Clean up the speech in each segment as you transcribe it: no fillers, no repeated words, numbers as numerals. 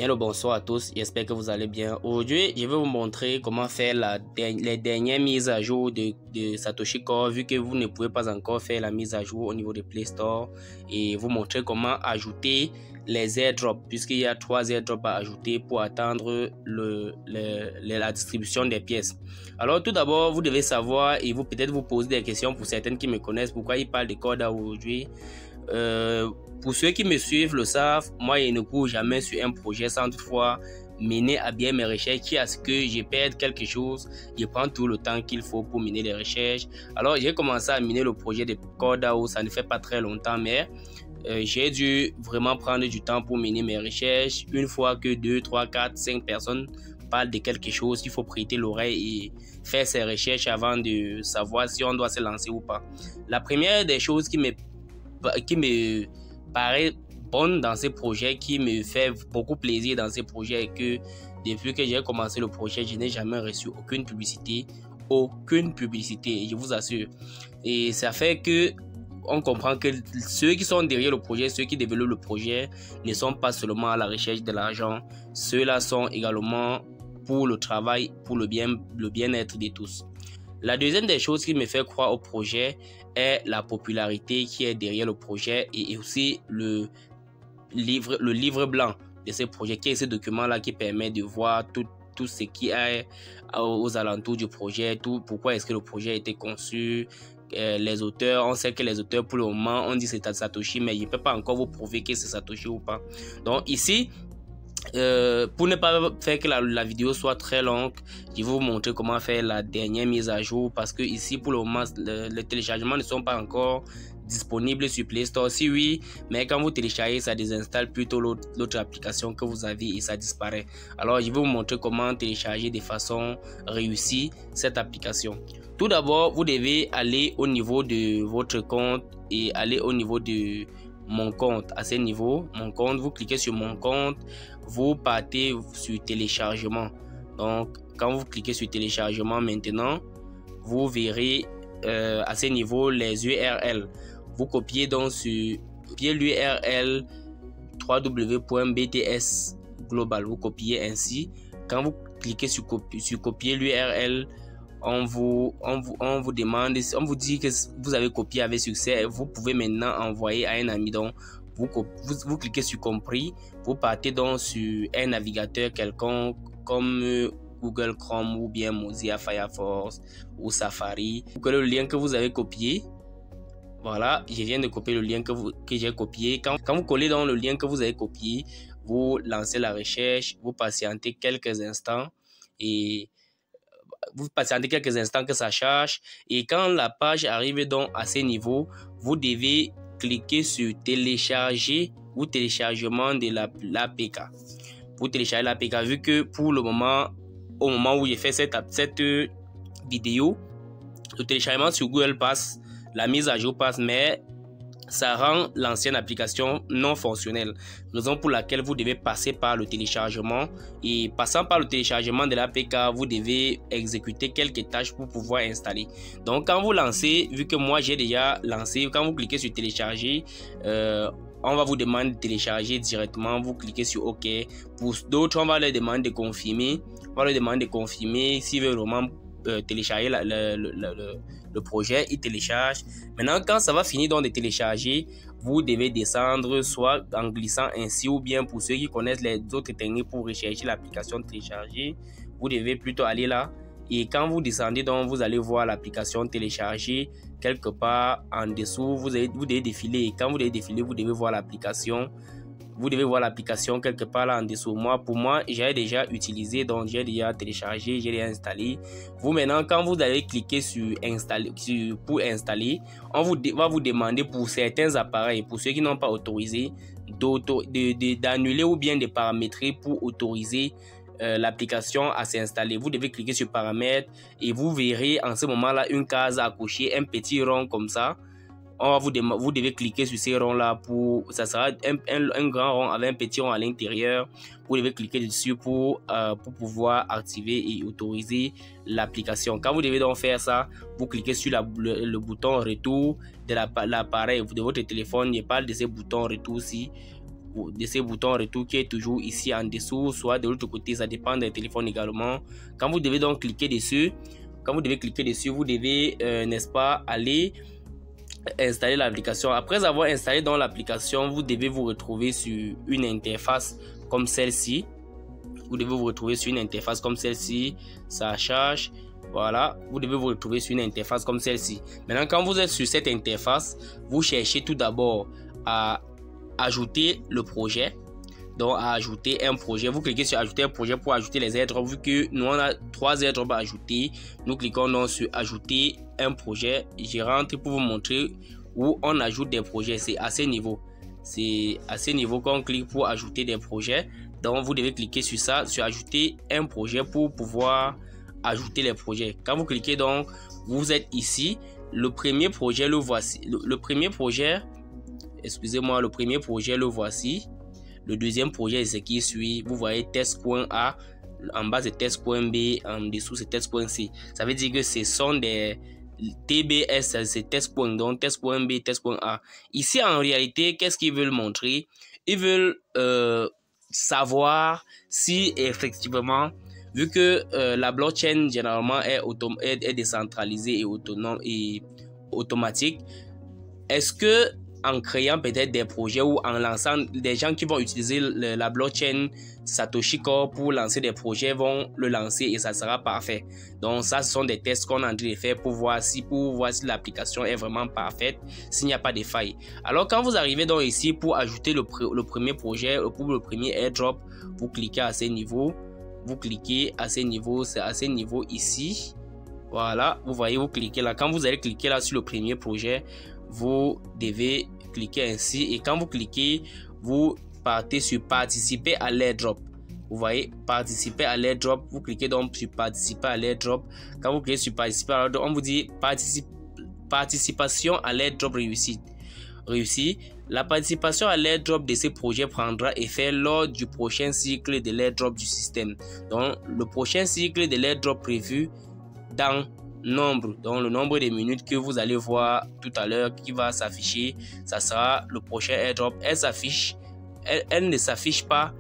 Bien le bonsoir à tous, j'espère que vous allez bien. Aujourd'hui, je vais vous montrer comment faire les dernières mises à jour de Satoshi Core, vu que vous ne pouvez pas encore faire la mise à jour au niveau de Play Store, et vous montrer comment ajouter les airdrops, puisqu'il y a 3 airdrops à ajouter pour atteindre la distribution des pièces. Alors tout d'abord, vous devez savoir, et vous peut-être vous poser des questions pour certaines qui me connaissent, pourquoi il parle de Corda aujourd'hui. Pour ceux qui me suivent le savent, moi je ne cours jamais sur un projet sans toutefois mener à bien mes recherches, qui à ce que je perde quelque chose, je prends tout le temps qu'il faut pour mener les recherches. Alors j'ai commencé à miner le projet de CoreDAO, ça ne fait pas très longtemps, mais j'ai dû vraiment prendre du temps pour mener mes recherches. Une fois que 2, 3, 4, 5 personnes parlent de quelque chose, il faut prêter l'oreille et faire ses recherches avant de savoir si on doit se lancer ou pas. La première des choses qui me paraît bonne dans ces projets, qui me fait beaucoup plaisir dans ces projets, est que depuis que j'ai commencé le projet, je n'ai jamais reçu aucune publicité, je vous assure. Et ça fait que on comprend que ceux qui sont derrière le projet, ceux qui développent le projet, ne sont pas seulement à la recherche de l'argent, ceux-là sont également pour le travail, pour le bien-être de tous. La deuxième des choses qui me fait croire au projet est la popularité qui est derrière le projet, et aussi le livre blanc de ce projet, qui est ce document-là qui permet de voir tout ce qui est aux alentours du projet, pourquoi est-ce que le projet a été conçu, les auteurs. On sait que les auteurs, pour le moment, on dit c'est Satoshi, mais je ne peux pas encore vous prouver que c'est Satoshi ou pas. Donc ici, pour ne pas faire que la vidéo soit très longue, je vais vous montrer comment faire la dernière mise à jour, parce que ici pour le moment les téléchargements ne sont pas encore disponibles sur Play Store. Si oui, mais quand vous téléchargez, ça désinstalle plutôt l'autre application que vous avez et ça disparaît. Alors je vais vous montrer comment télécharger de façon réussie cette application. Tout d'abord, vous devez aller au niveau de votre compte et aller au niveau de mon compte. À ce niveau, mon compte, vous cliquez sur mon compte, vous partez sur téléchargement. Donc quand vous cliquez sur téléchargement maintenant, vous verrez à ce niveau les URL. Vous copiez donc sur l'URL www.bts global, vous copiez ainsi. Quand vous cliquez sur copier l'URL, on vous demande, on vous dit que vous avez copié avec succès. Vous pouvez maintenant envoyer à un ami. Donc vous cliquez sur compris, vous partez donc sur un navigateur quelconque comme Google Chrome ou bien Mozilla Firefox ou Safari. Vous collez le lien que vous avez copié. Voilà, je viens de copier le lien que j'ai copié. Quand vous collez dans le lien que vous avez copié, vous lancez la recherche, vous patientez quelques instants que ça charge, et quand la page arrive donc à ce niveau, vous devez cliquer sur télécharger ou téléchargement de l'APK. Pour télécharger l'APK, vu que pour le moment, au moment où j'ai fait cette vidéo, le téléchargement sur Google passe, la mise à jour passe, mais ça rend l'ancienne application non fonctionnelle. Raison pour laquelle vous devez passer par le téléchargement. Et passant par le téléchargement de l'APK, vous devez exécuter quelques tâches pour pouvoir installer. Donc quand vous lancez, vu que moi j'ai déjà lancé, quand vous cliquez sur télécharger, on va vous demander de télécharger directement. Vous cliquez sur OK. Pour d'autres, on va leur demander de confirmer. On va leur demander de confirmer s'ils veulent vraiment télécharger le projet. Il télécharge. Maintenant, quand ça va finir donc de télécharger, vous devez descendre soit en glissant ainsi, ou bien pour ceux qui connaissent les autres techniques pour rechercher l'application téléchargée, vous devez plutôt aller là. Et quand vous descendez, donc vous allez voir l'application téléchargée quelque part en dessous. Vous devez défiler. Et quand vous devez défiler, vous devez voir l'application. Vous devez voir l'application quelque part là en dessous. Pour moi, j'ai déjà utilisé, donc j'ai déjà téléchargé, j'ai déjà installé. Vous maintenant, quand vous allez cliquer sur installer, pour installer, on va vous demander pour certains appareils, pour ceux qui n'ont pas autorisé, d'annuler ou bien de paramétrer pour autoriser l'application à s'installer. Vous devez cliquer sur paramètres et vous verrez en ce moment-là une case à cocher, un petit rond comme ça. Vous devez cliquer sur ces ronds là ça sera un grand rond avec un petit rond à l'intérieur. Vous devez cliquer dessus pour pouvoir activer et autoriser l'application. Quand vous devez donc faire ça, vous cliquez sur le bouton retour de l'appareil de votre téléphone. Je parle de ces boutons retour-ci. boutons retour qui est toujours ici en dessous, soit de l'autre côté, ça dépend des téléphones également. Quand vous devez donc cliquer dessus, vous devez, n'est-ce pas, aller installer l'application. Après avoir installé dans l'application, vous devez vous retrouver sur une interface comme celle-ci. Ça charge. Voilà, vous devez vous retrouver sur une interface comme celle-ci. Maintenant, quand vous êtes sur cette interface, vous cherchez tout d'abord à ajouter le projet. Donc, à ajouter un projet. Vous cliquez sur ajouter un projet pour ajouter les airdrops. Vu que nous, on a 3 airdrops à ajouter, nous cliquons donc sur ajouter un projet. Je rentre pour vous montrer où on ajoute des projets. C'est à ce niveau. C'est à ce niveau qu'on clique pour ajouter des projets. Donc, vous devez cliquer sur ça, sur ajouter un projet pour pouvoir ajouter les projets. Quand vous cliquez donc, vous êtes ici. Le premier projet, le voici. Le premier projet, excusez-moi, le premier projet, le voici. Le deuxième projet, c'est ce qui suit. Vous voyez test.A. En bas, c'est test.B. En dessous, c'est test.C. Ça veut dire que ce sont des TBS, c'est test.B, test.A. Ici, en réalité, qu'est-ce qu'ils veulent montrer? Ils veulent savoir si effectivement, vu que la blockchain généralement est décentralisée et autonome et automatique, est-ce que en créant peut-être des projets ou en lançant des gens qui vont utiliser la blockchain Satoshi Core pour lancer des projets vont le lancer et ça sera parfait. Donc ça, ce sont des tests qu'on est en train de faire pour voir si l'application est vraiment parfaite, s'il n'y a pas de failles. Alors quand vous arrivez donc ici pour ajouter le premier projet, pour le premier airdrop, vous cliquez à ce niveau. Vous cliquez à ce niveau, c'est à ce niveau ici. Voilà, vous voyez, vous cliquez là. Quand vous allez cliquer là sur le premier projet, vous devez cliquer ainsi. Et quand vous cliquez, vous partez sur participer à l'airdrop. Vous voyez, participer à l'airdrop. Vous cliquez donc sur participer à l'airdrop. Quand vous cliquez sur participer à l'airdrop, on vous dit participation à l'airdrop réussie. La participation à l'airdrop de ces projets prendra effet lors du prochain cycle de l'airdrop du système. Donc, le prochain cycle de l'airdrop prévu dans le nombre de minutes que vous allez voir tout à l'heure qui va s'afficher, ça sera le prochain airdrop. Elle ne s'affiche pas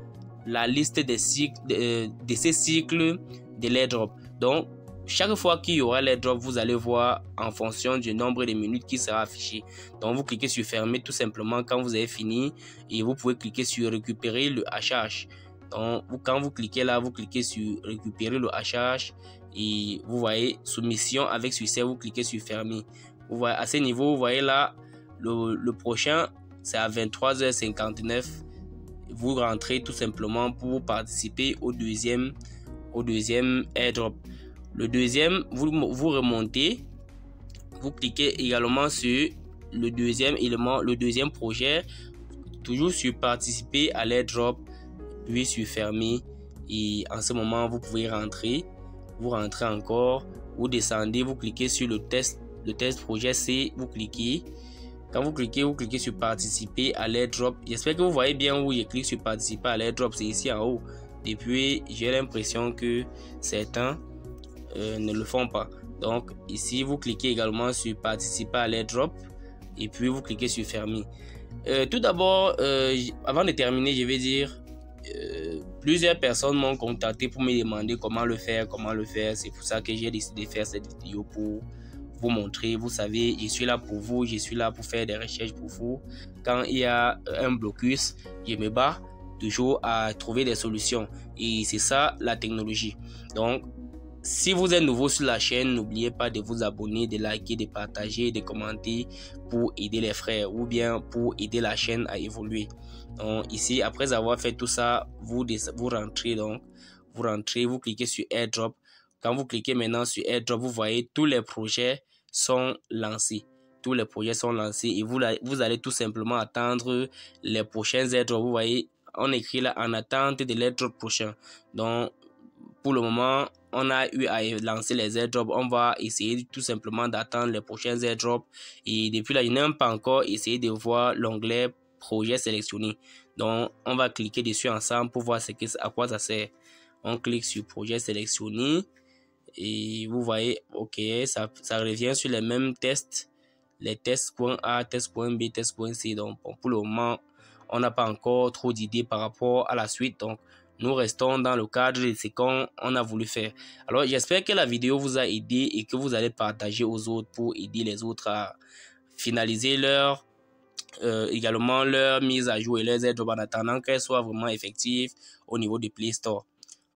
la liste des cycles, de ces cycles de l'airdrop. Donc, chaque fois qu'il y aura l'airdrop, vous allez voir en fonction du nombre de minutes qui sera affiché. Donc, vous cliquez sur fermer tout simplement quand vous avez fini et vous pouvez cliquer sur récupérer le hachage. Donc, quand vous cliquez là, vous cliquez sur récupérer le hachage et vous voyez soumission avec succès, vous cliquez sur fermer. Vous voyez à ce niveau, vous voyez là, le prochain, c'est à 23h59. Vous rentrez tout simplement pour participer au deuxième airdrop. Le deuxième, vous remontez, vous cliquez également sur le deuxième élément, le deuxième projet, toujours sur participer à l'airdrop, puis sur fermer. Et en ce moment, vous pouvez rentrer. Vous rentrez encore, vous descendez, vous cliquez sur le test projet C, vous cliquez. Quand vous cliquez sur participer à l'airdrop. J'espère que vous voyez bien où je clique sur participer à l'airdrop, c'est ici en haut. Depuis, j'ai l'impression que certains ne le font pas. Donc ici, vous cliquez également sur participer à l'airdrop et puis vous cliquez sur fermer. Tout d'abord, avant de terminer, je vais dire plusieurs personnes m'ont contacté pour me demander comment le faire. C'est pour ça que j'ai décidé de faire cette vidéo pour vous montrer. Vous savez, je suis là pour vous, je suis là pour faire des recherches pour vous. Quand il y a un blocus, je me bats toujours à trouver des solutions et c'est ça la technologie. Donc si vous êtes nouveau sur la chaîne, n'oubliez pas de vous abonner, de liker, de partager, de commenter pour aider les frères ou bien pour aider la chaîne à évoluer. Donc ici, après avoir fait tout ça, vous rentrez, vous cliquez sur airdrop. Quand vous cliquez maintenant sur airdrop, vous voyez tous les projets sont lancés. Tous les projets sont lancés et vous allez tout simplement attendre les prochains airdrops. Vous voyez, on écrit là en attente de l'airdrop prochain. Donc pour le moment, on a eu à lancer les airdrops. On va essayer tout simplement d'attendre les prochains airdrops. Et depuis là, je n'ai pas encore essayé de voir l'onglet projet sélectionné. Donc, on va cliquer dessus ensemble pour voir à quoi ça sert. On clique sur projet sélectionné. Et vous voyez, ok, ça revient sur les mêmes tests. Les tests.A, test.B, test.C. Donc, pour le moment, on n'a pas encore trop d'idées par rapport à la suite. Donc, nous restons dans le cadre de ce qu'on a voulu faire. Alors, j'espère que la vidéo vous a aidé et que vous allez partager aux autres pour aider les autres à finaliser également leur mise à jour et leurs airdrops en attendant qu'elles soient vraiment effectives au niveau du Play Store.